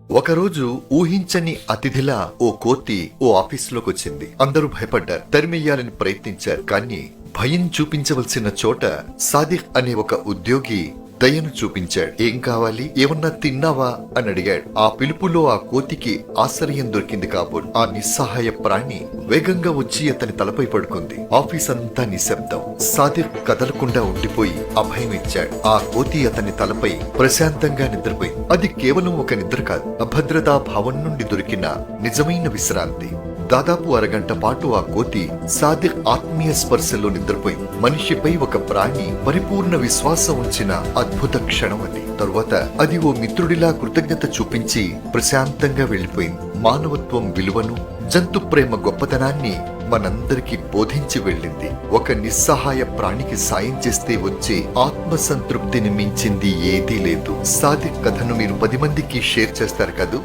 ఒకరోజు ఊహించని అతిథిలా ఓ కోతి ఓ ఆఫీసులోకి వచ్చింది. అందరూ భయపడ్డారు, తరిమెయ్యాలని ప్రయత్నించారు. కానీ భయం చూపించవలసిన చోట సాదిక్ అనే ఒక ఉద్యోగి దయను చూపించాడు. ఏం కావాలి, ఏమన్నా తిన్నావా అని అడిగాడు. ఆ పిలుపులో ఆ కోతికి ఆశ్చర్యం దొరికింది కాబోలు. ఆ నిస్సహాయ ప్రాణి వేగంగా వచ్చి అతని తలపై పడుకుంది. ఆఫీస్ అంతా నిశ్శబ్దం. సాదిక్ కదలకుండా ఉండిపోయి అభయం ఇచ్చాడు. ఆ కోతి అతని తలపై ప్రశాంతంగా నిద్రపోయింది. అది కేవలం ఒక నిద్ర కాదు, అభద్రతా భావం నుండి దొరికిన నిజమైన విశ్రాంతి. దాదాపు అరగంట పాటు ఆ కోతి సాదిక్ ఆత్మీయ స్పర్శలో నిద్రపోయింది. మనిషిపై ఒక ప్రాణి పరిపూర్ణ విశ్వాసం ఉంచిన అద్భుత క్షణం అది. తరువాత అది ఓ మిత్రుడిలా కృతజ్ఞత చూపించి ప్రశాంతంగా వెళ్లిపోయింది. మానవత్వం విలువను, జంతు ప్రేమ గొప్పతనాన్ని మనందరికీ బోధించి వెళ్ళింది. ఒక నిస్సహాయ ప్రాణికి సాయం చేస్తే వచ్చే ఆత్మసంతృప్తిని మించింది ఏదీ లేదు. సాదిక్ కథను మీరు 10 మందికి షేర్ చేస్తారు కదూ.